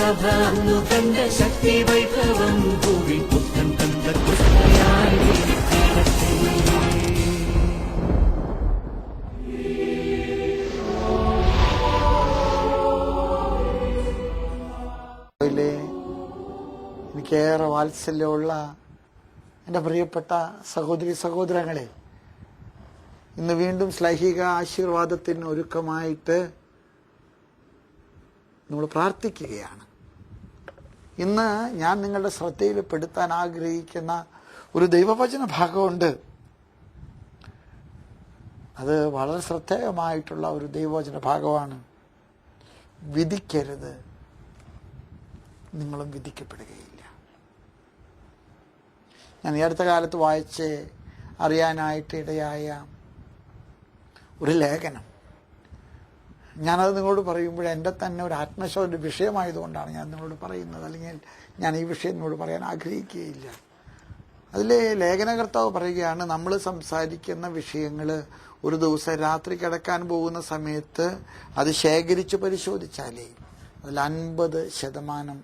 സഭ അന്നു കണ്ട ശക്തി വൈഭവം ഭൂവി പുത്തൻ കണ്ട ക്രിസ്തുയായി തീരട്ടെ. എനിക്കേറെ വാത്സല്യമുള്ള എൻ്റെ പ്രിയപ്പെട്ട സഹോദരി സഹോദരങ്ങളെ, ഇന്ന് വീണ്ടും ശ്ലൈഹിക ആശീർവാദത്തിന് ഒരുക്കമായിട്ട് നമ്മൾ പ്രാർത്ഥിക്കുകയാണ്. ഇന്ന് ഞാൻ നിങ്ങളുടെ ശ്രദ്ധയിൽപ്പെടുത്താൻ ആഗ്രഹിക്കുന്ന ഒരു ദൈവവചന ഭാഗമുണ്ട്. അത് വളരെ ശ്രദ്ധേയമായിട്ടുള്ള ഒരു ദൈവവചന ഭാഗമാണ്. വിധിക്കരുത്, നിങ്ങളും വിധിക്കപ്പെടുകയില്ല. ഞാൻ ഈ അടുത്ത കാലത്ത് വായിച്ച് അറിയാനായിട്ട് ഇടയായ ഒരു ലേഖനം, ഞാനത് നിങ്ങളോട് പറയുമ്പോൾ എൻ്റെ തന്നെ ഒരു ആത്മശോധന വിഷയമായതുകൊണ്ടാണ് ഞാൻ നിങ്ങളോട് പറയുന്നത്. അല്ലെങ്കിൽ ഞാൻ ഈ വിഷയം നിങ്ങളോട് പറയാൻ ആഗ്രഹിക്കുകയില്ല. അതിലെ ലേഖനകർത്താവ് പറയുകയാണ്, നമ്മൾ സംസാരിക്കുന്ന വിഷയങ്ങൾ ഒരു ദിവസം രാത്രി കിടക്കാൻ പോകുന്ന സമയത്ത് അത് ശേഖരിച്ച് പരിശോധിച്ചാലേ അതിൽ 50%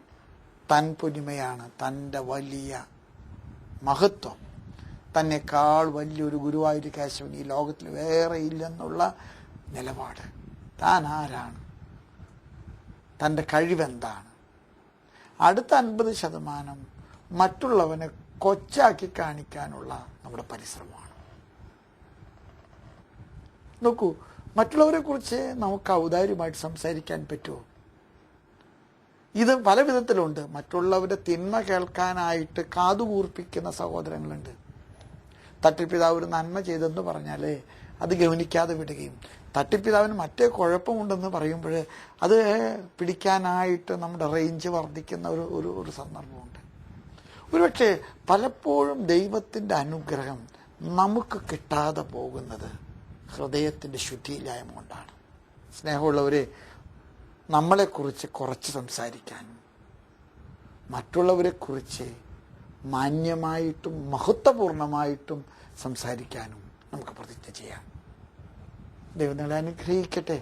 തൻ പൊലിമയാണ്, തൻ്റെ വലിയ മഹത്വം, തന്നെക്കാൾ വലിയൊരു ഗുരുവായൂർ കേശവൻ ഈ ലോകത്തിൽ വേറെ ഇല്ലെന്നുള്ള നിലപാട്. താൻ ആരാണ്, തൻ്റെ കഴിവെന്താണ്. അടുത്ത 50% മറ്റുള്ളവനെ കൊച്ചാക്കി കാണിക്കാനുള്ള നമ്മുടെ പരിശ്രമമാണ്. നോക്കൂ, മറ്റുള്ളവരെ കുറിച്ച് നമുക്ക് ഔദാര്യമായിട്ട് സംസാരിക്കാൻ പറ്റുമോ? ഇത് പല വിധത്തിലുണ്ട്. മറ്റുള്ളവരുടെ തിന്മ കേൾക്കാനായിട്ട് കാതുകൂർപ്പിക്കുന്ന സഹോദരങ്ങളുണ്ട്. തട്ടിപ്പിതാവ് ഒരു നന്മ ചെയ്തെന്ന് പറഞ്ഞാൽ അത് ഗവനിക്കാതെ വിടുകയും, തട്ടിപ്പിതാവിന് മറ്റേ കുഴപ്പമുണ്ടെന്ന് പറയുമ്പോൾ അത് പിടിക്കാനായിട്ട് നമ്മുടെ റേഞ്ച് വർദ്ധിക്കുന്ന ഒരു സന്ദർഭമുണ്ട്. ഒരുപക്ഷെ പലപ്പോഴും ദൈവത്തിൻ്റെ അനുഗ്രഹം നമുക്ക് കിട്ടാതെ പോകുന്നത് ഹൃദയത്തിൻ്റെ ശുദ്ധിയില്ലായ്മ കൊണ്ടാണ്. സ്നേഹമുള്ളവരെ, നമ്മളെക്കുറിച്ച് കുറച്ച് സംസാരിക്കാനും മറ്റുള്ളവരെക്കുറിച്ച് മാന്യമായിട്ടും മഹത്വപൂർണമായിട്ടും സംസാരിക്കാനും നമുക്ക് പ്രതിജ്ഞ ചെയ്യാം. ദൈവം നിങ്ങളെ അനുഗ്രഹിക്കട്ടെ.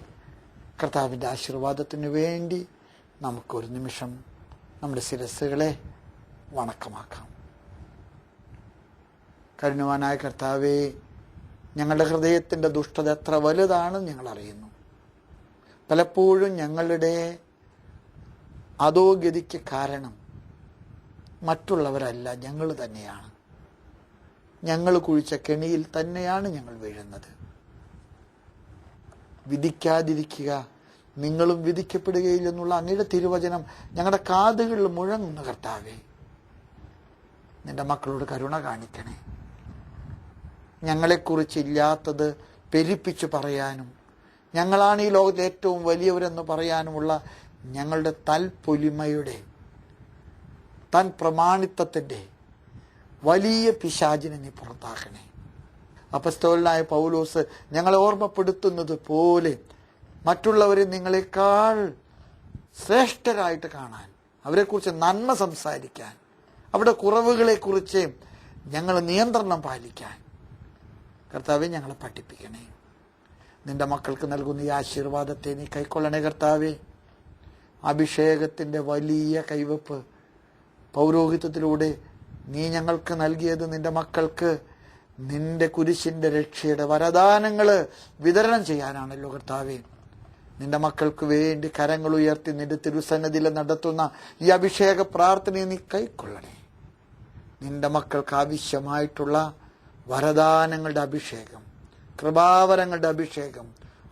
കർത്താവിൻ്റെ ആശീർവാദത്തിന് വേണ്ടി നമുക്കൊരു നിമിഷം നമ്മുടെ ശിരസ്സുകളെ വണക്കമാക്കാം. കരുണവാനായ കർത്താവേ, ഞങ്ങളുടെ ഹൃദയത്തിൻ്റെ ദുഷ്ടത എത്ര വലുതാണെന്ന് ഞങ്ങൾ അറിയുന്നു. പലപ്പോഴും ഞങ്ങളുടെ അധോഗതിക്ക് കാരണം മറ്റുള്ളവരല്ല, ഞങ്ങൾ തന്നെയാണ്. ഞങ്ങൾ കുഴിച്ച കെണിയിൽ തന്നെയാണ് ഞങ്ങൾ വീഴുന്നത്. വിധിക്കാതിരിക്കുക, നിങ്ങളും വിധിക്കപ്പെടുകയില്ലെന്നുള്ള അങ്ങയുടെ തിരുവചനം ഞങ്ങളുടെ കാതുകളിൽ മുഴങ്ങുന്ന കർത്താവേ, നിന്റെ മക്കളോട് കരുണ കാണിക്കണേ. ഞങ്ങളെക്കുറിച്ചില്ലാത്തത് പെരുപ്പിച്ചു പറയാനും ഞങ്ങളാണ് ഈ ലോകത്തെ ഏറ്റവും വലിയവരെന്ന് പറയാനുമുള്ള ഞങ്ങളുടെ തൽപ്പൊലിമയുടെ തൻ പ്രമാണിത്വത്തിൻ്റെ വലിയ പിശാചിനെ നീ പുറത്താക്കണേ. അപ്പസ്തോലനായ പൗലോസ് ഞങ്ങളെ ഓർമ്മപ്പെടുത്തുന്നത് പോലെ മറ്റുള്ളവരെ നിങ്ങളെക്കാൾ ശ്രേഷ്ഠരായിട്ട് കാണാൻ, അവരെക്കുറിച്ച് നന്മ സംസാരിക്കാൻ, അവരുടെ കുറവുകളെക്കുറിച്ച് ഞങ്ങൾ നിയന്ത്രണം പാലിക്കാൻ കർത്താവെ ഞങ്ങളെ പഠിപ്പിക്കണേ. നിന്റെ മക്കൾക്ക് നൽകുന്ന ഈ ആശീർവാദത്തെ നീ കൈക്കൊള്ളണേ കർത്താവേ. അഭിഷേകത്തിൻ്റെ വലിയ കൈവപ്പ് പൗരോഹിത്യത്തിലൂടെ നീ ഞങ്ങൾക്ക് നൽകിയത് നിന്റെ മക്കൾക്ക് നിന്റെ കുരിശിൻ്റെ രക്ഷയുടെ വരദാനങ്ങൾ വിതരണം ചെയ്യാനാണല്ലോ കർത്താവേ. നിന്റെ മക്കൾക്ക് വേണ്ടി കരങ്ങൾ ഉയർത്തി നിന്റെ തിരുസന്നിധിയിൽ നടത്തുന്ന ഈ അഭിഷേക പ്രാർത്ഥനയെ നീ കൈക്കൊള്ളണേ. നിന്റെ മക്കൾക്ക് ആവശ്യമായിട്ടുള്ള വരദാനങ്ങളുടെ അഭിഷേകം, കൃപാവരങ്ങളുടെ അഭിഷേകം,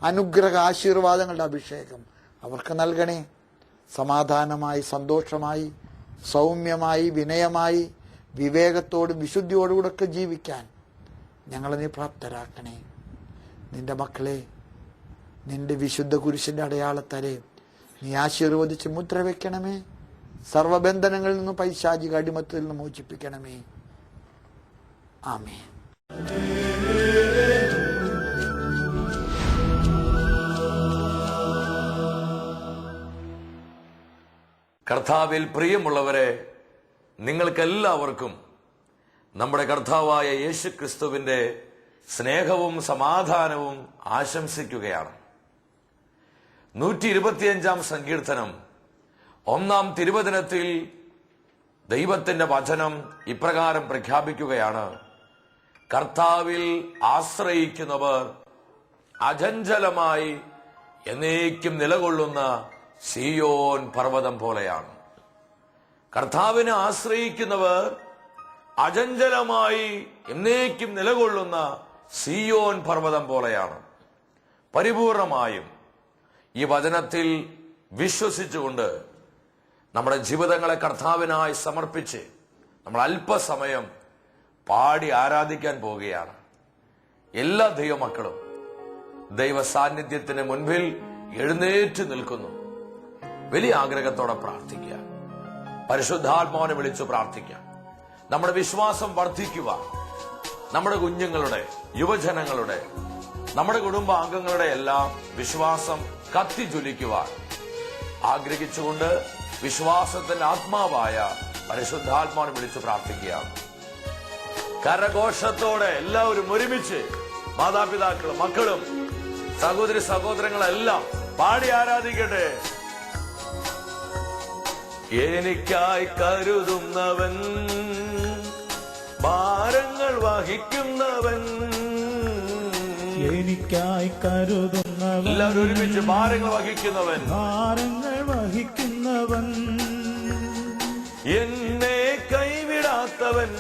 അനുഗ്രഹ ആശീർവാദങ്ങളുടെ അഭിഷേകം അവർക്ക് നൽകണേ. സമാധാനമായി, സന്തോഷമായി, സൗമ്യമായി, വിനയമായി, വിവേകത്തോടും വിശുദ്ധിയോടുകൂടൊക്കെ ജീവിക്കാൻ ഞങ്ങളെ നീ പ്രാപ്തരാക്കണേ. നിന്റെ മക്കളെ നിന്റെ വിശുദ്ധ കുരിശിൻ്റെ അടയാളത്താലെ നീ ആശീർവദിച്ച് മുദ്ര വയ്ക്കണമേ. സർവബന്ധനങ്ങളിൽ നിന്നും പൈശാചിക അടിമത്തിൽ നിന്ന് മോചിപ്പിക്കണമേ. ആമേൻ. കർത്താവിൽ പ്രിയമുള്ളവരെ, നിങ്ങൾക്കെല്ലാവർക്കും നമ്മുടെ കർത്താവായ യേശു ക്രിസ്തുവിന്റെ സ്നേഹവും സമാധാനവും ആശംസിക്കുകയാണ്. 125 സങ്കീർത്തനം ഒന്നാം തിരുവചനത്തിൽ ദൈവത്തിന്റെ വചനം ഇപ്രകാരം പ്രഖ്യാപിക്കുകയാണ്: കർത്താവിൽ ആശ്രയിക്കുന്നവർ അചഞ്ചലമായി എന്നേക്കും നിലകൊള്ളുന്ന സീയോൻ പർവ്വതം പോലെയാണ്. കർത്താവിനെ ആശ്രയിക്കുന്നവർ അചഞ്ചലമായി എന്നേക്കും നിലകൊള്ളുന്ന സീയോൻ പർവ്വതം പോലെയാണ്. പരിപൂർണമായും ഈ വചനത്തിൽ വിശ്വസിച്ചുകൊണ്ട് നമ്മുടെ ജീവിതങ്ങളെ കർത്താവിനായി സമർപ്പിച്ച് നമ്മൾ അല്പസമയം പാടി ആരാധിക്കാൻ പോവുകയാണ്. എല്ലാ ദൈവമക്കളും ദൈവ സാന്നിധ്യത്തിന് മുൻപിൽ എഴുന്നേറ്റ് നിൽക്കുന്നു. വലിയ ആഗ്രഹത്തോടെ പ്രാർത്ഥിക്കുക. പരിശുദ്ധാത്മാവിനെ വിളിച്ചു പ്രാർത്ഥിക്കാം. നമ്മുടെ വിശ്വാസം വർദ്ധിക്കുവാൻ, നമ്മുടെ കുഞ്ഞുങ്ങളുടെ, യുവജനങ്ങളുടെ, നമ്മുടെ കുടുംബാംഗങ്ങളുടെ എല്ലാം വിശ്വാസം കത്തിജ്വലിക്കുവാൻ ആഗ്രഹിച്ചുകൊണ്ട് വിശ്വാസത്തിന്റെ ആത്മാവായ പരിശുദ്ധാത്മാവിനെ വിളിച്ചു പ്രാർത്ഥിക്കുകയാണ്. കരഘോഷത്തോടെ എല്ലാവരും ഒരുമിച്ച്, മാതാപിതാക്കളും മക്കളും സഹോദരി സഹോദരങ്ങളെല്ലാം പാടി ആരാധിക്കട്ടെ. എനിക്കായി കരുതുന്നവൻ, ഭാരങ്ങൾ വഹിക്കുന്നവൻ, എനിക്കായി കരുതുന്നവൻ, എല്ലാവരും ഒരുമിച്ച് ഭാരങ്ങൾ വഹിക്കുന്നവൻ, ഭാരങ്ങൾ വഹിക്കുന്നവൻ, എന്നെ കൈവിടാത്തവൻ,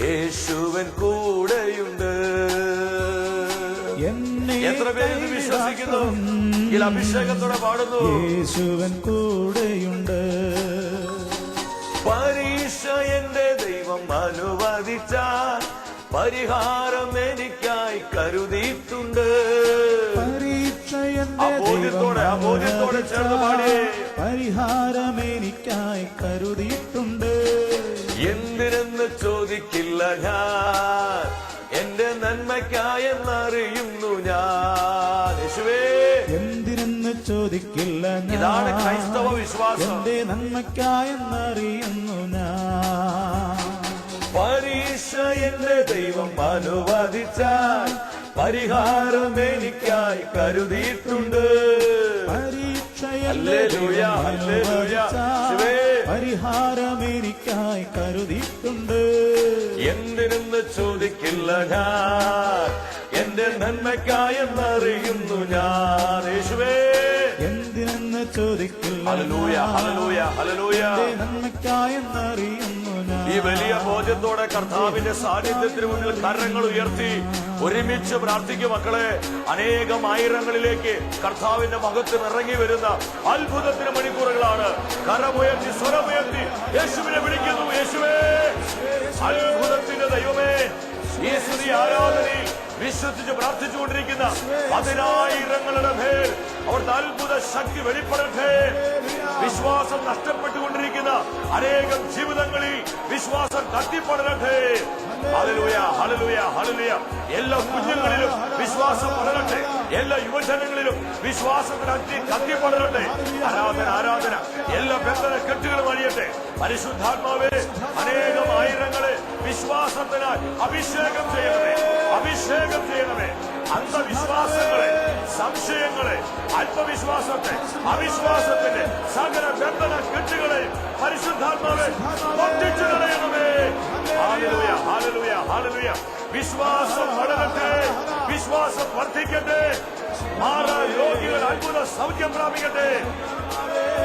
യേശുവൻ കൂടെയുണ്ട്. എത്ര പേര് ഇത് വിശ്വസിക്കുന്നു? ഈ അഭിഷേകത്തോടെ പാടുന്നു. യേശുവൻ കൂടെയുണ്ട്. പരീക്ഷ എന്റെ ദൈവം അനുവദിച്ചാൽ പരിഹാരം എനിക്കായി കരുതിയിട്ടുണ്ട്. പരീക്ഷ ബോധ്യത്തോടെ ചേർന്ന് പാടിയേ. പരിഹാരം എനിക്കായി കരുതിയിട്ടുണ്ട്. എന്തിനെന്ന് ചോദിക്കില്ല ഞാൻ, എന്റെ നന്മയ്ക്കായെന്നറിയുന്നു ഞാൻ. യേശുവേ, എന്തിനെന്ന് ചോദിക്കില്ല ഞാൻ, ഇതാണ് ക്രൈസ്തവ വിശ്വാസം. എന്റെ നന്മയ്ക്കായെന്നറിയുന്നു ഞാൻ. പരീക്ഷ എന്റെ ദൈവം അനുവദിച്ചാൽ പരിഹാരം എനിക്കായി കരുതിയിട്ടുണ്ട്. പരീക്ഷ ഹല്ലേലൂയ, ഹല്ലേലൂയ. യേശുവേ, പരിഹാരം എനിക്കായി കരുതിയിട്ടുണ്ട്. എന്തിനെന്ന് ചോദിക്കില്ല ഞാൻ, എന്റെ നന്മയ്ക്കായെന്നറിയുന്നു ഞാൻ. യേശുവേ, എന്തിനെന്ന് ചോദിക്കില്ല, ഹല്ലേലൂയ, ഹല്ലേലൂയ, ഹല്ലേലൂയ. നന്മയ്ക്കായെന്നറിയുന്നു ഞാൻ. ഈ വലിയ ബോധ്യത്തോടെ കർത്താവിന്റെ സാന്നിധ്യത്തിന് മുന്നിൽ കരങ്ങൾ ഉയർത്തി ഒരുമിച്ച് പ്രാർത്ഥിക്കും മക്കളെ. അനേകം ആയിരങ്ങളിലേക്ക് കർത്താവിന്റെ മഹത്വം ഇറങ്ങി വരുന്ന അത്ഭുതത്തിന് മണിക്കൂറുകളാണ്. കരമുയർത്തി, സ്വരമുയർത്തി യേശുവിനെ വിളിക്കുന്നു. യേശുവേ, അത്ഭുതത്തിന്റെ ദൈവമേ, ഈ സ്തുതി ആരാധനയിൽ വിശ്വസിച്ച് പ്രാർത്ഥിച്ചുകൊണ്ടിരിക്കുന്ന 10,000ങ്ങളുടെ മേൽ അവിടുത്തെ അത്ഭുത ശക്തി വെളിപ്പെടട്ടെ. വിശ്വാസം നഷ്ടപ്പെട്ടുകൊണ്ടിരിക്കുന്ന അനേകം ജീവിതങ്ങളിൽ വിശ്വാസം കത്തിപ്പടരട്ടെ. Hallelujah, hallelujah, hallelujah. എല്ലാ കുഞ്ഞുങ്ങളിലും വിശ്വാസം പടരട്ടെ. എല്ലാ യുവജനങ്ങളിലും വിശ്വാസത്തിന് അഗ്നി കത്തിപ്പടരട്ടെ. ആരാധന, ആരാധന. എല്ലാ ബന്ധന കെട്ടുകളും അഴിയട്ടെ. പരിശുദ്ധാത്മാവേ, അനേകം ആയിരങ്ങളെ വിശ്വാസത്തിനാൽ അഭിഷേകം ചെയ്യണമേ, അഭിഷേകം ചെയ്യണമേ. അന്ധവിശ്വാസങ്ങളെ, സംശയങ്ങളെ, അല്പവിശ്വാസത്തെ, അവിശ്വാസത്തിന്റെ സകല ബന്ധന കെട്ടുകളെ പരിശുദ്ധാത്മാവെ പൊട്ടിച്ചു കളയണമേ. Hallelujah, hallelujah, hallelujah. വിശ്വാസം വളരട്ടെ, വിശ്വാസം വർദ്ധിക്കട്ടെ. രോഗികൾ അത്ഭുത സൗഖ്യം പ്രാപിക്കട്ടെ.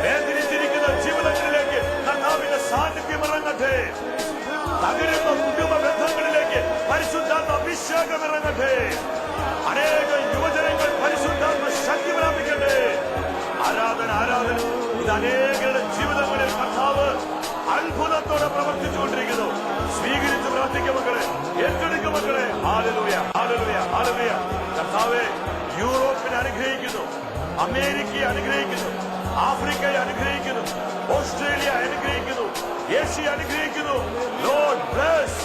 വേദനിച്ചിരിക്കുന്ന ജീവിതങ്ങളിലേക്ക് കർത്താവിന്റെ സാന്നിധ്യം ഇറങ്ങട്ടെ. തകരുന്ന കുടുംബ ബന്ധങ്ങളിലേക്ക് പരിശുദ്ധാത്മ അഭിഷേകം ഇറങ്ങട്ടെ. അനേക യുവജനങ്ങൾ പരിശുദ്ധാത്മ ശക്തി പ്രാപിക്കട്ടെ. ആരാധന, ആരാധന. ഇത് അനേകരുടെ ജീവിതങ്ങളിൽ കർത്താവ് അത്ഭുതത്തോടെ പ്രവർത്തിച്ചുകൊണ്ടിരിക്കുന്നു. സ്വീകരിച്ച് പ്രാർത്ഥിക്കും മക്കളെ, ഏറ്റെടുക്കും മക്കളെ. Hallelujah, hallelujah, hallelujah. കർത്താവേ, യൂറോപ്പിനെ അനുഗ്രഹിക്കുന്നു, അമേരിക്കയെ അനുഗ്രഹിക്കുന്നു, ആഫ്രിക്കയെ അനുഗ്രഹിക്കുന്നു, ഓസ്ട്രേലിയ അനുഗ്രഹിക്കുന്നു, ഏഷ്യ അനുഗ്രഹിക്കുന്നു. Lord bless,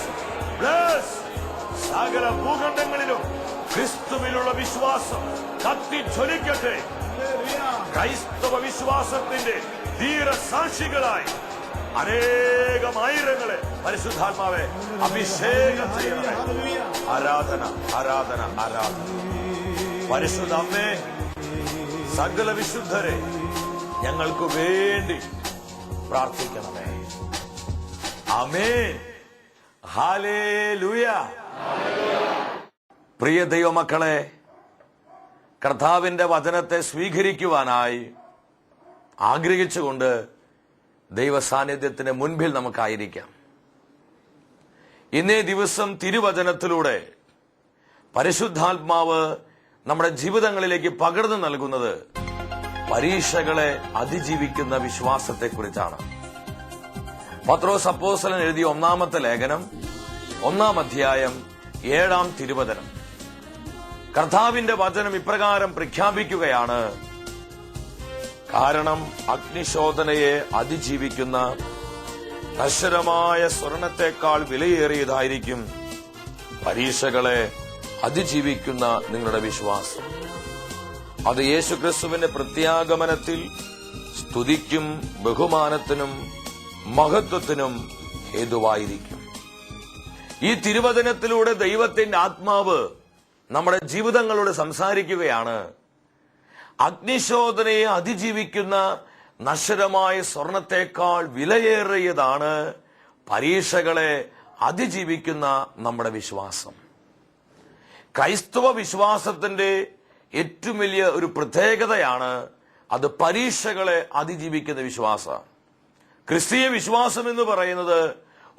bless. സകല ഭൂഖണ്ഡങ്ങളിലും ക്രിസ്തുവിലുള്ള വിശ്വാസം കത്തിജ്വലിക്കട്ടെ. ക്രൈസ്തവ വിശ്വാസത്തിന്റെ ധീരസാക്ഷികളായി അനേകം ആയിരങ്ങളെ പരിശുദ്ധാത്മാവെ അഭിഷേകം ചെയ്യണമേ. ആരാധന, ആരാധന, ആരാധന. പരിശുദ്ധ അമ്മേ, സകല വിശുദ്ധരെ ഞങ്ങൾക്ക് വേണ്ടി പ്രാർത്ഥിക്കണമേ. ആമേൻ. ഹല്ലേലൂയ. പ്രിയ ദൈവമക്കളെ, കർത്താവിന്റെ വചനത്തെ സ്വീകരിക്കുവാനായി ആഗ്രഹിച്ചുകൊണ്ട് ദൈവ സാന്നിധ്യത്തിന് മുൻപിൽ നമുക്കായിരിക്കാം. ഇന്നേ ദിവസം തിരുവചനത്തിലൂടെ പരിശുദ്ധാത്മാവ് നമ്മുടെ ജീവിതങ്ങളിലേക്ക് പകർന്നു നൽകുന്നത് പരീക്ഷകളെ അതിജീവിക്കുന്ന വിശ്വാസത്തെക്കുറിച്ചാണ്. പത്രോസ് അപ്പോസ്തലൻ എഴുതിയ 1-ാമത്തെ ലേഖനം 1-ാം അധ്യായം 7-ാം തിരുവചനം. കർത്താവിന്റെ വചനം ഇപ്രകാരം പ്രഖ്യാപിക്കുകയാണ്: കാരണം അഗ്നിശോധനയെ അതിജീവിക്കുന്ന നശ്വരമായ സ്വർണത്തെക്കാൾ വിലയേറിയതായിരിക്കും പരീക്ഷകളെ അതിജീവിക്കുന്ന നിങ്ങളുടെ വിശ്വാസം. അത് യേശുക്രിസ്തുവിന്റെ പ്രത്യാഗമനത്തിൽ സ്തുതിക്കും ബഹുമാനത്തിനും മഹത്വത്തിനും ഹേതുവായിരിക്കും. ഈ തിരുവചനത്തിലൂടെ ദൈവത്തിന്റെ ആത്മാവ് നമ്മുടെ ജീവിതങ്ങളോട് സംസാരിക്കുകയാണ്. അഗ്നിശോധനയെ അതിജീവിക്കുന്ന നശ്വരമായ സ്വർണത്തെക്കാൾ വിലയേറിയതാണ് പരീക്ഷകളെ അതിജീവിക്കുന്ന നമ്മുടെ വിശ്വാസം. ക്രൈസ്തവ വിശ്വാസത്തിന്റെ ഏറ്റവും വലിയ ഒരു പ്രത്യേകതയാണ് അത് പരീക്ഷകളെ അതിജീവിക്കുന്ന വിശ്വാസം. ക്രിസ്തീയ വിശ്വാസം എന്ന് പറയുന്നത്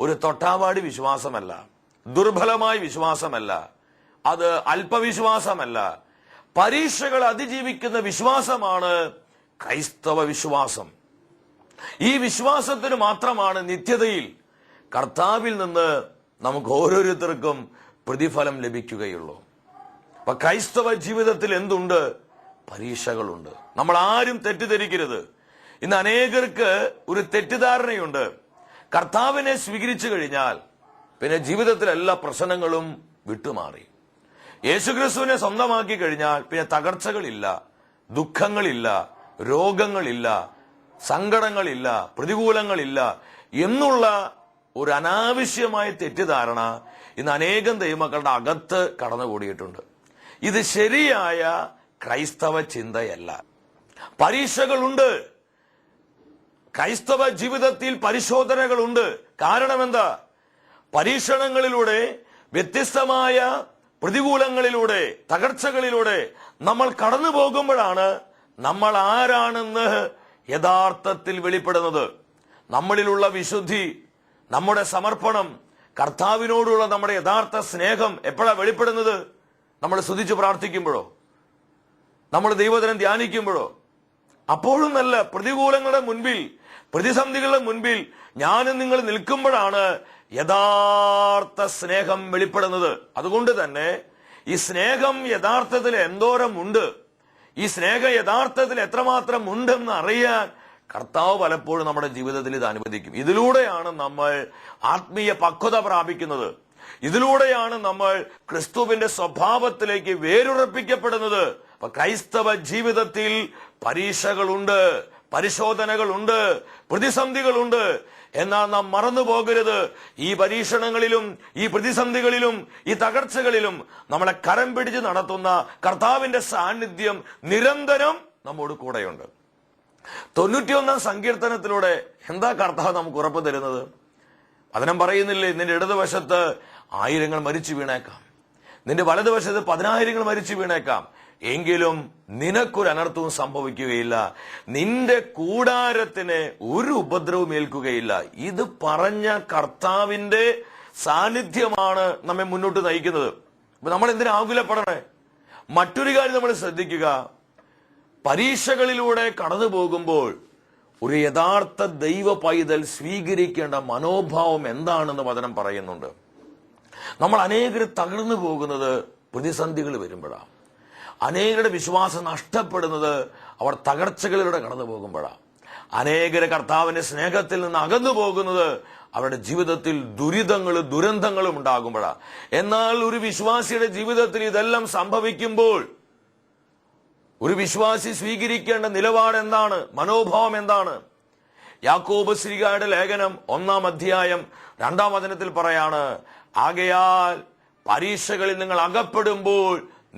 ഒരു തൊട്ടാവാടി വിശ്വാസമല്ല, ദുർബലമായ വിശ്വാസമല്ല, അത് അല്പവിശ്വാസമല്ല. പരീക്ഷകൾ അതിജീവിക്കുന്ന വിശ്വാസമാണ് ക്രൈസ്തവ വിശ്വാസം. ഈ വിശ്വാസത്തിന് മാത്രമാണ് നിത്യതയിൽ കർത്താവിൽ നിന്ന് നമുക്ക് ഓരോരുത്തർക്കും പ്രതിഫലം ലഭിക്കുകയുള്ളൂ. അപ്പൊ ക്രൈസ്തവ ജീവിതത്തിൽ എന്തുണ്ട്? പരീക്ഷകളുണ്ട്. നമ്മൾ ആരും തെറ്റിദ്ധരിക്കരുത്. ഇന്ന് അനേകർക്ക് ഒരു തെറ്റിദ്ധാരണയുണ്ട്. കർത്താവിനെ സ്വീകരിച്ചു കഴിഞ്ഞാൽ പിന്നെ ജീവിതത്തിലെ എല്ലാ പ്രശ്നങ്ങളും വിട്ടുമാറി. യേശുക്രിസ്തുവിനെ സ്വന്തമാക്കി കഴിഞ്ഞാൽ പിന്നെ തകർച്ചകളില്ല, ദുഃഖങ്ങളില്ല, രോഗങ്ങളില്ല, സങ്കടങ്ങളില്ല, പ്രതികൂലങ്ങളില്ല എന്നുള്ള ഒരു അനാവശ്യമായ തെറ്റിദ്ധാരണ ഇന്ന് അനേകം ദൈവമക്കളുടെ അകത്ത് കടന്നുകൂടിയിട്ടുണ്ട്. ഇത് ശരിയായ ക്രൈസ്തവ ചിന്തയല്ല. പരീക്ഷകളുണ്ട്. ക്രൈസ്തവ ജീവിതത്തിൽ പരിശോധനകളുണ്ട്. കാരണം എന്താ? പരീക്ഷണങ്ങളിലൂടെ, വ്യത്യസ്തമായ പ്രതികൂലങ്ങളിലൂടെ, തകർച്ചകളിലൂടെ നമ്മൾ കടന്നു പോകുമ്പോഴാണ് നമ്മൾ ആരാണെന്ന് യഥാർത്ഥത്തിൽ വെളിപ്പെടുന്നത്. നമ്മളിലുള്ള വിശുദ്ധി, നമ്മുടെ സമർപ്പണം, കർത്താവിനോടുള്ള നമ്മുടെ യഥാർത്ഥ സ്നേഹം എപ്പോഴാണ് വെളിപ്പെടുന്നത്? നമ്മൾ സ്തുതിച്ച് പ്രാർത്ഥിക്കുമ്പോഴോ, നമ്മൾ ദൈവദിനം ധ്യാനിക്കുമ്പോഴോ? അപ്പോഴും നല്ല പ്രതികൂലങ്ങളുടെ മുൻപിൽ, പ്രതിസന്ധികളുടെ മുൻപിൽ ഞാനും നിങ്ങൾ നിൽക്കുമ്പോഴാണ് യഥാർത്ഥ സ്നേഹം വെളിപ്പെടുന്നത്. അതുകൊണ്ട് തന്നെ ഈ സ്നേഹം യഥാർത്ഥത്തിൽ എന്തോരം ഉണ്ട്, ഈ സ്നേഹം യഥാർത്ഥത്തിൽ എത്രമാത്രം ഉണ്ടെന്ന് അറിയാൻ കർത്താവ് പലപ്പോഴും നമ്മുടെ ജീവിതത്തിൽ ഇത് അനുവദിക്കും. ഇതിലൂടെയാണ് നമ്മൾ ആത്മീയ പക്വത പ്രാപിക്കുന്നത്. ഇതിലൂടെയാണ് നമ്മൾ ക്രിസ്തുവിന്റെ സ്വഭാവത്തിലേക്ക് വേരുറപ്പിക്കപ്പെടുന്നത്. അപ്പൊ ക്രൈസ്തവ ജീവിതത്തിൽ പരീക്ഷകളുണ്ട്, പരിശോധനകളുണ്ട്, പ്രതിസന്ധികളുണ്ട്. എന്നാൽ നാം മറന്നു പോകരുത്, ഈ പരീക്ഷണങ്ങളിലും ഈ പ്രതിസന്ധികളിലും ഈ തകർച്ചകളിലും നമ്മളെ കരം പിടിച്ച് നടത്തുന്ന കർത്താവിന്റെ സാന്നിധ്യം നിരന്തരം നമ്മോട് കൂടെയുണ്ട്. 91-ാം സങ്കീർത്തനത്തിലൂടെ എന്താ കർത്താവ് നമുക്ക് ഉറപ്പ് തരുന്നത്? വചനം പറയുന്നില്ലേ, നിന്റെ ഇടതുവശത്ത് 1000 മരിച്ചു വീണേക്കാം, നിന്റെ വലതുവശത്ത് 10,000 മരിച്ചു വീണേക്കാം, എങ്കിലും നിനക്കൊരു അനർത്ഥവും സംഭവിക്കുകയില്ല, നിന്റെ കൂടാരത്തിന് ഒരു ഉപദ്രവവും ഏൽക്കുകയില്ല. ഇത് പറഞ്ഞ കർത്താവിന്റെ സാന്നിധ്യമാണ് നമ്മെ മുന്നോട്ട് നയിക്കുന്നത്. അപ്പൊ നമ്മൾ എന്തിനാ ആകുലപ്പെടണേ? മറ്റൊരു കാര്യം നമ്മൾ ശ്രദ്ധിക്കുക, പരീക്ഷകളിലൂടെ കടന്നു പോകുമ്പോൾ ഒരു യഥാർത്ഥ ദൈവ പൈതൽ സ്വീകരിക്കേണ്ട മനോഭാവം എന്താണെന്ന് വചനം പറയുന്നുണ്ട്. നമ്മൾ അനേകർ തകർന്നു പോകുന്നത് പ്രതിസന്ധികൾ വരുമ്പോഴാണ്. അനേകരുടെ വിശ്വാസം നഷ്ടപ്പെടുന്നത് അവർ തകർച്ചകളിലൂടെ കടന്നു പോകുമ്പോഴാണ്. അനേകരെ കർത്താവിന്റെ സ്നേഹത്തിൽ നിന്ന് അകന്നു പോകുന്നത് അവരുടെ ജീവിതത്തിൽ ദുരിതങ്ങളും ദുരന്തങ്ങളും ഉണ്ടാകുമ്പോഴാണ്. എന്നാൽ ഒരു വിശ്വാസിയുടെ ജീവിതത്തിൽ ഇതെല്ലാം സംഭവിക്കുമ്പോൾ ഒരു വിശ്വാസി സ്വീകരിക്കേണ്ട നിലപാട് എന്താണ്? മനോഭാവം എന്താണ്? യാക്കോബ് ശ്ലീഹായുടെ ലേഖനം 1-ാം അധ്യായം 2-ാം വചനത്തിൽ പറയാണ്, ആകയാൽ പരീക്ഷകളിൽ നിങ്ങൾ അകപ്പെടുമ്പോൾ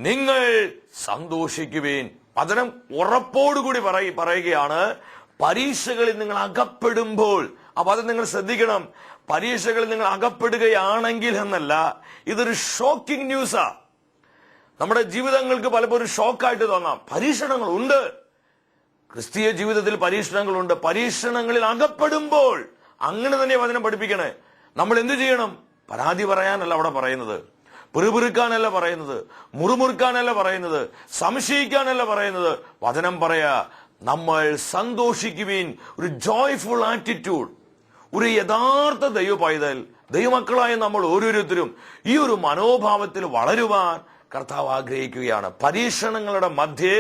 നിങ്ങൾ സന്തോഷിക്കുവേൻ, വചനം ഉറപ്പോടുകൂടി പറയുകയാണ്, പരീക്ഷകളിൽ നിങ്ങൾ അകപ്പെടുമ്പോൾ. അപ്പൊ അത് നിങ്ങൾ ശ്രദ്ധിക്കണം. പരീക്ഷകളിൽ നിങ്ങൾ അകപ്പെടുകയാണെങ്കിൽ എന്നല്ല, ഇതൊരു ഷോക്കിംഗ് ന്യൂസാ. നമ്മുടെ ജീവിതങ്ങൾക്ക് പലപ്പോഴും ഷോക്കായിട്ട് തോന്നാം. പരീക്ഷണങ്ങൾ ഉണ്ട്, ക്രിസ്തീയ ജീവിതത്തിൽ പരീക്ഷണങ്ങളുണ്ട്. പരീക്ഷണങ്ങളിൽ അകപ്പെടുമ്പോൾ അങ്ങനെ തന്നെ വചനം പഠിപ്പിക്കണേ. നമ്മൾ എന്ത് ചെയ്യണം? പരാതി പറയാനല്ല അവിടെ പറയുന്നത്, പിറുപിറുക്കാനല്ല പറയുന്നത്, മുറുമുറുക്കാനല്ല പറയുന്നത്, സംശയിക്കാനല്ല പറയുന്നത്. വചനം പറയാ, നമ്മൾ സന്തോഷിക്കുവിൻ. ഒരു ജോയ്ഫുൾ ആറ്റിറ്റ്യൂഡ്. ഒരു യഥാർത്ഥ ദൈവ പൈതൽ, ദൈവമക്കളായ നമ്മൾ ഓരോരുത്തരും ഈ ഒരു മനോഭാവത്തിൽ വളരുവാൻ കർത്താവ് ആഗ്രഹിക്കുകയാണ്. പരീക്ഷണങ്ങളുടെ മധ്യേ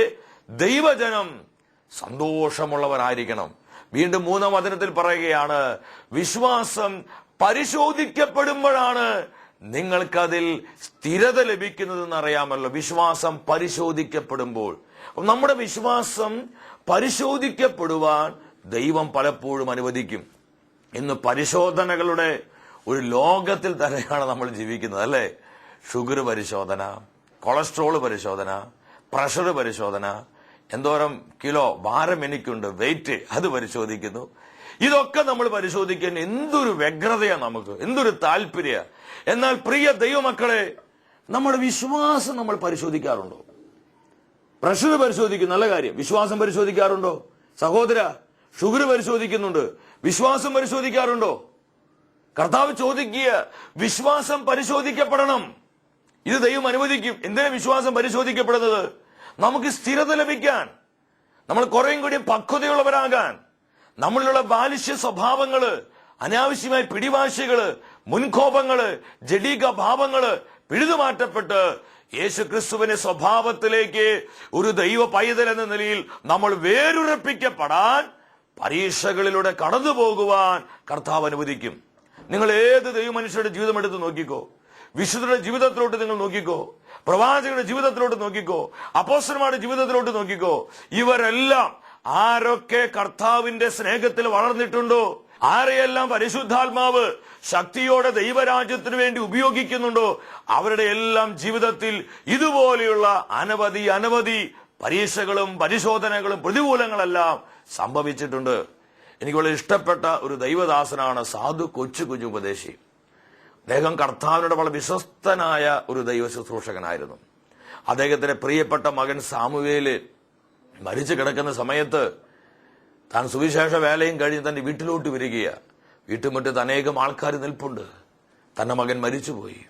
ദൈവജനം സന്തോഷമുള്ളവരായിരിക്കണം. വീണ്ടും 3-ാം വചനത്തിൽ പറയുകയാണ്, വിശ്വാസം പരിശോധിക്കപ്പെടുമ്പോഴാണ് നിങ്ങൾക്കതിൽ സ്ഥിരത ലഭിക്കുന്നതെന്ന് അറിയാമല്ലോ. വിശ്വാസം പരിശോധിക്കപ്പെടുമ്പോൾ, നമ്മുടെ വിശ്വാസം പരിശോധിക്കപ്പെടുവാൻ ദൈവം പലപ്പോഴും അനുവദിക്കും. ഇന്ന് പരിശോധനകളുടെ ഒരു ലോകത്തിൽ തന്നെയാണ് നമ്മൾ ജീവിക്കുന്നത്, അല്ലേ? ഷുഗർ പരിശോധന, കൊളസ്ട്രോൾ പരിശോധന, പ്രഷർ പരിശോധന, എന്തോരം കിലോ ഭാരം എനിക്കുണ്ട്, വെയിറ്റ്, അത് പരിശോധിക്കുന്നു. ഇതൊക്കെ നമ്മൾ പരിശോധിക്കാൻ എന്തൊരു വ്യഗ്രതയാ നമുക്ക്, എന്തൊരു താല്പര്യ. എന്നാൽ പ്രിയ ദൈവമക്കളെ, നമ്മുടെ വിശ്വാസം നമ്മൾ പരിശോധിക്കാറുണ്ടോ? പ്രഷർ പരിശോധിക്കും, നല്ല കാര്യം. വിശ്വാസം പരിശോധിക്കാറുണ്ടോ? സഹോദര, ഷുഗർ പരിശോധിക്കുന്നുണ്ട്, വിശ്വാസം പരിശോധിക്കാറുണ്ടോ? കർത്താവ് ചോദിക്കുക, വിശ്വാസം പരിശോധിക്കപ്പെടണം. ഇത് ദൈവം അനുവദിക്കും. എന്തിനാ വിശ്വാസം പരിശോധിക്കപ്പെടുന്നത്? നമുക്ക് സ്ഥിരത ലഭിക്കാൻ, നമ്മൾ കുറേയും കൂടി പക്വതയുള്ളവരാകാൻ, നമ്മളിലുള്ള ബാലിശ്യ സ്വഭാവങ്ങള്, അനാവശ്യമായ പിടിവാശികള്, മുൻകോപങ്ങള്, ജഡീക ഭാവങ്ങള് പിഴുതുമാറ്റപ്പെട്ട് യേശുക്രിസ്തുവിന്റെ സ്വഭാവത്തിലേക്ക് ഒരു ദൈവ പൈതൽ എന്ന നിലയിൽ നമ്മൾ വേരുറപ്പിക്കപ്പെടാൻ പരീക്ഷകളിലൂടെ കടന്നു പോകുവാൻ കർത്താവ് അനുവദിക്കും. നിങ്ങൾ ഏത് ദൈവ മനുഷ്യരുടെ ജീവിതം എടുത്ത് നോക്കിക്കോ, വിശുദ്ധരുടെ ജീവിതത്തിലോട്ട് നിങ്ങൾ നോക്കിക്കോ, പ്രവാചകരുടെ ജീവിതത്തിലോട്ട് നോക്കിക്കോ, അപ്പോസ്തലന്മാരുടെ ജീവിതത്തിലോട്ട് നോക്കിക്കോ. ഇവരെല്ലാം ആരൊക്കെ കർത്താവിന്റെ സ്നേഹത്തിൽ വളർന്നിട്ടുണ്ടോ, ആരെയെല്ലാം പരിശുദ്ധാത്മാവ് ശക്തിയോടെ ദൈവരാജ്യത്തിന് വേണ്ടി ഉപയോഗിക്കുന്നുണ്ടോ, അവരുടെ എല്ലാം ജീവിതത്തിൽ ഇതുപോലെയുള്ള അനവധി പരീക്ഷകളും പരിശോധനകളും പ്രതികൂലങ്ങളെല്ലാം സംഭവിച്ചിട്ടുണ്ട്. എനിക്ക് വളരെ ഇഷ്ടപ്പെട്ട ഒരു ദൈവദാസനാണ് സാധു കൊച്ചു ഉപദേശി. അദ്ദേഹം കർത്താവിനോട് വളരെ വിശ്വസ്തനായ ഒരു ദൈവ ശുശ്രൂഷകനായിരുന്നു. അദ്ദേഹത്തിന്റെ പ്രിയപ്പെട്ട മകൻ സാമുവേല് മരിച്ചു കിടക്കുന്ന സമയത്ത് താൻ സുവിശേഷ വേലയും കഴിഞ്ഞ് തന്റെ വീട്ടിലോട്ട് വരികയാണ്. വീട്ടുമുറ്റത്ത് അനേകം ആൾക്കാർ നിൽപ്പുണ്ട്. തന്റെ മകൻ മരിച്ചുപോയി.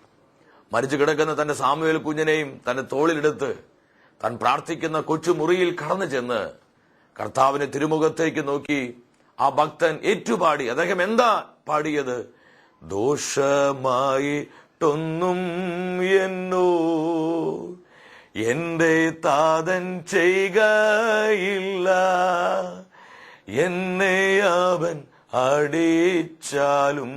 മരിച്ചു കിടക്കുന്ന തന്റെ സാമുവേൽ കുഞ്ഞിനെയും തന്റെ തോളിലെടുത്ത് താൻ പ്രാർത്ഥിക്കുന്ന കൊച്ചുമുറിയിൽ കടന്നു ചെന്ന് കർത്താവിന്റെ തിരുമുഖത്തേക്ക് നോക്കി ആ ഭക്തൻ ഏറ്റുപാടി. അദ്ദേഹം എന്താ പാടിയത്? ദോഷമായിട്ടൊന്നും എന്നോ എന്റെ താതൻ ചെയ്യുകയില്ല, എന്നെ അവൻ അടിച്ചാലും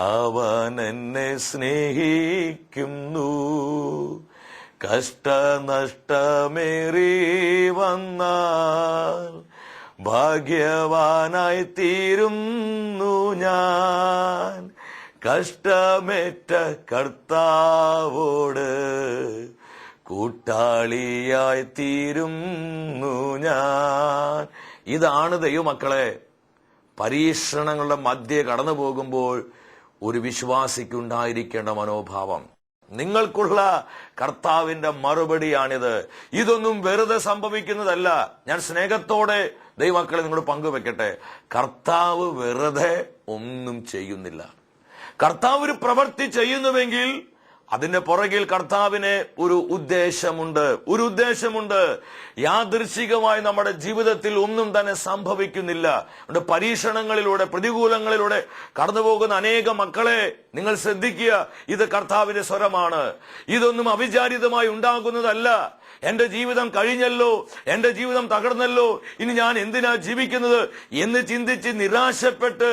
അവൻ എന്നെ സ്നേഹിക്കുന്നു. കഷ്ടനഷ്ടമേറി വന്നാൽ ഭാഗ്യവാനായി തീരുന്നു ഞാൻ. കഷ്ടമേറ്റ കർത്താവോട് കൂട്ടാളിയായി തീരുന്നു ഞാൻ. ഇതാണ് ദൈവമക്കളെ പരീക്ഷണങ്ങളുടെ മധ്യേ കടന്നു പോകുമ്പോൾ ഒരു വിശ്വാസിക്കുണ്ടായിരിക്കേണ്ട മനോഭാവം. നിങ്ങൾക്കുള്ള കർത്താവിന്റെ മറുപടിയാണിത്. ഇതൊന്നും വെറുതെ സംഭവിക്കുന്നതല്ല. ഞാൻ സ്നേഹത്തോടെ ദൈവമക്കളെ നിങ്ങളോട് പങ്കുവെക്കട്ടെ, കർത്താവ് വെറുതെ ഒന്നും ചെയ്യുന്നില്ല. കർത്താവ് ഒരു പ്രവൃത്തി ചെയ്യുന്നുവെങ്കിൽ അതിന്റെ പുറകിൽ കർത്താവിന് ഒരു ഉദ്ദേശമുണ്ട്. യാദൃശ്ചികമായി നമ്മുടെ ജീവിതത്തിൽ ഒന്നും തന്നെ സംഭവിക്കുന്നില്ല. പരീക്ഷണങ്ങളിലൂടെ പ്രതികൂലങ്ങളിലൂടെ കടന്നുപോകുന്ന അനേക മക്കളെ നിങ്ങൾ ശ്രദ്ധിക്കുക. ഇത് കർത്താവിന്റെ സ്വരമാണ്. ഇതൊന്നും അവിചാരിതമായി ഉണ്ടാകുന്നതല്ല. എന്റെ ജീവിതം കഴിഞ്ഞല്ലോ, എന്റെ ജീവിതം തകർന്നല്ലോ, ഇനി ഞാൻ എന്തിനാ ജീവിക്കുന്നത് എന്ന് ചിന്തിച്ച് നിരാശപ്പെട്ട്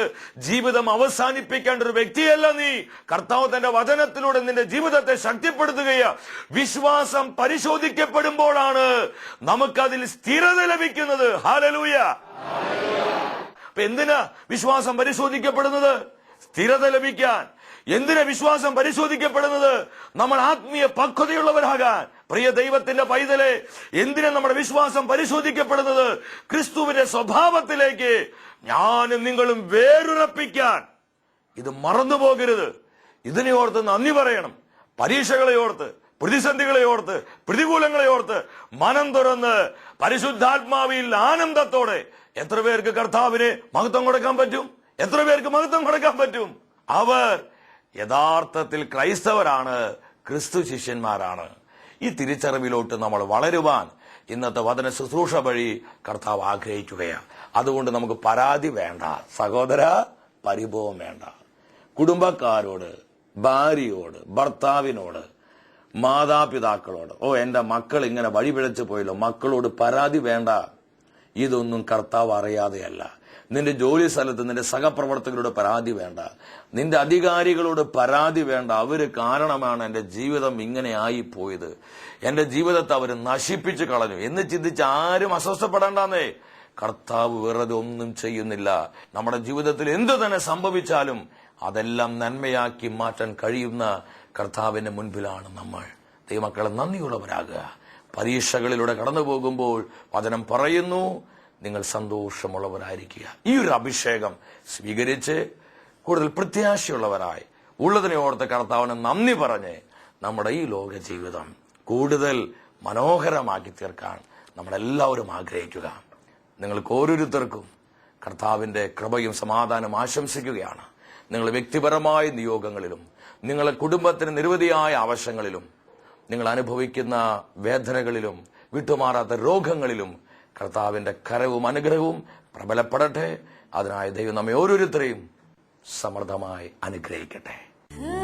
ജീവിതം അവസാനിപ്പിക്കേണ്ട ഒരു വ്യക്തിയല്ല നീ. കർത്താവ് തന്റെ വചനത്തിലൂടെ നിന്റെ ജീവിതത്തെ ശക്തിപ്പെടുത്തുകയാ. വിശ്വാസം പരിശോധിക്കപ്പെടുമ്പോഴാണ് നമുക്കതിൽ സ്ഥിരത ലഭിക്കുന്നത്. ഹല്ലേലൂയ. അപ്പൊ എന്തിനാ വിശ്വാസം പരിശോധിക്കപ്പെടുന്നത്? സ്ഥിരത ലഭിക്കാൻ. എന്തിനാ വിശ്വാസം പരിശോധിക്കപ്പെടുന്നത്? നമ്മൾ ആത്മീയ പക്വതയുള്ളവരാകാൻ. പ്രിയ ദൈവത്തിന്റെ പൈതലെ, എന്തിനാ നമ്മുടെ വിശ്വാസം പരിശോധിക്കപ്പെടുന്നത്? ക്രിസ്തുവിന്റെ സ്വഭാവത്തിലേക്ക് ഞാനും നിങ്ങളും വേരുറപ്പിക്കാൻ. ഇത് മറന്നു പോകരുത്. ഇതിനെ ഓർത്ത് നന്ദി പറയണം. പരീക്ഷകളെ ഓർത്ത്, പ്രതിസന്ധികളെ ഓർത്ത്, പ്രതികൂലങ്ങളെ ഓർത്ത് മനം തുറന്ന് പരിശുദ്ധാത്മാവിൽ ആനന്ദത്തോടെ എത്ര പേർക്ക് കർത്താവിന് മഹത്വം കൊടുക്കാൻ പറ്റും? എത്ര പേർക്ക് മഹത്വം കൊടുക്കാൻ പറ്റും? അവർ യഥാർത്ഥത്തിൽ ക്രൈസ്തവരാണ്, ക്രിസ്തു ശിഷ്യന്മാരാണ്. ഈ തിരിച്ചറിവിലോട്ട് നമ്മൾ വളരുവാൻ ഇന്നത്തെ വചന ശുശ്രൂഷ വഴി കർത്താവ് ആഗ്രഹിക്കുകയാണ്. അതുകൊണ്ട് നമുക്ക് പരാതി വേണ്ട സഹോദര, പരിഭവം വേണ്ട. കുടുംബക്കാരോട്, ഭാര്യയോട്, ഭർത്താവിനോട്, മാതാപിതാക്കളോട്, എന്റെ മക്കൾ ഇങ്ങനെ വഴിപിഴച്ചു പോയല്ലോ, മക്കളോട് പരാതി വേണ്ട. ഇതൊന്നും കർത്താവ് അറിയാതെയല്ല. നിന്റെ ജോലി സ്ഥലത്ത് നിന്റെ സഹപ്രവർത്തകരോട് പരാതി വേണ്ട. നിന്റെ അധികാരികളോട് പരാതി വേണ്ട. അവര് കാരണമാണ് എന്റെ ജീവിതം ഇങ്ങനെ ആയിപ്പോയത്, എന്റെ ജീവിതത്തെ അവര് നശിപ്പിച്ചു കളഞ്ഞു എന്ന് ചിന്തിച്ച് ആരും അസ്വസ്ഥപ്പെടേണ്ടെന്നേ. കർത്താവ് വെറുതെ ഒന്നും ചെയ്യുന്നില്ല. നമ്മുടെ ജീവിതത്തിൽ എന്തു തന്നെ സംഭവിച്ചാലും അതെല്ലാം നന്മയാക്കി മാറ്റാൻ കഴിയുന്ന കർത്താവിന്റെ മുൻപിലാണ് നമ്മൾ. ദൈവമക്കളെ, നന്ദിയുള്ളവരാകുക. പരീക്ഷകളിലൂടെ കടന്നു പോകുമ്പോൾ വചനം പറയുന്നു, നിങ്ങൾ സന്തോഷമുള്ളവരായിരിക്കുക. ഈ ഒരു അഭിഷേകം സ്വീകരിച്ച് കൂടുതൽ പ്രത്യാശയുള്ളവരായി ഉള്ളതിനെ ഓർത്ത് കർത്താവിന് നന്ദി പറഞ്ഞ് നമ്മുടെ ഈ ലോക ജീവിതം കൂടുതൽ മനോഹരമാക്കി തീർക്കാൻ നമ്മളെല്ലാവരും ആഗ്രഹിക്കുക. നിങ്ങൾക്ക് ഓരോരുത്തർക്കും കർത്താവിന്റെ കൃപയും സമാധാനം ആശംസിക്കുകയാണ്. നിങ്ങൾ വ്യക്തിപരമായ നിയോഗങ്ങളിലും നിങ്ങളുടെ കുടുംബത്തിന് നിരവധിയായ ആവശ്യങ്ങളിലും നിങ്ങൾ അനുഭവിക്കുന്ന വേദനകളിലും വിട്ടുമാറാത്ത രോഗങ്ങളിലും കർത്താവിന്റെ കരവും അനുഗ്രഹവും പ്രബലപ്പെടട്ടെ. അതിനായി ദൈവം നമ്മെ ഓരോരുത്തരെയും സമൃദ്ധമായി അനുഗ്രഹിക്കട്ടെ.